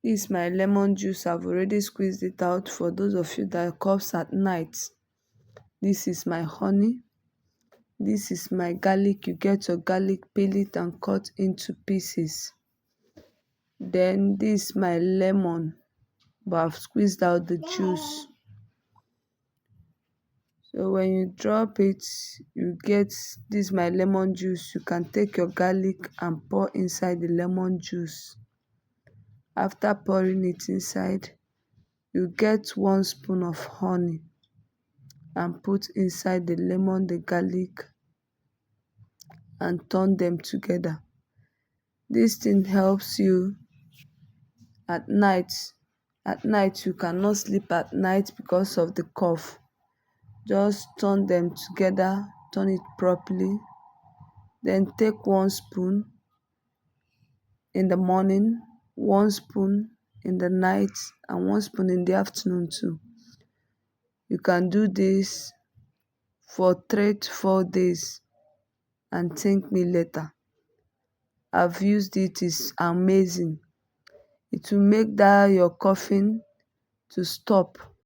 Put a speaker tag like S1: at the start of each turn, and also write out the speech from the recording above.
S1: This is my lemon juice. I've already squeezed it out for those of you that coughs at night. This is my honey. This is my garlic. You get your garlic, peel it and cut into pieces. Then this is my lemon, but I've squeezed out the juice. So when you drop it, you get this my lemon juice. You can take your garlic and pour inside the lemon juice. After pouring it inside, you get 1 spoon of honey and put inside the lemon, the garlic, and turn them together. This thing helps you at night. At night, you cannot sleep at night because of the cough. Just turn them together, turn it properly. Then take 1 spoon in the morning, 1 spoon in the night, and 1 spoon in the afternoon too. You can do this for 3 to 4 days and thank me later. I've used it, it's amazing. It will make that your coughing to stop.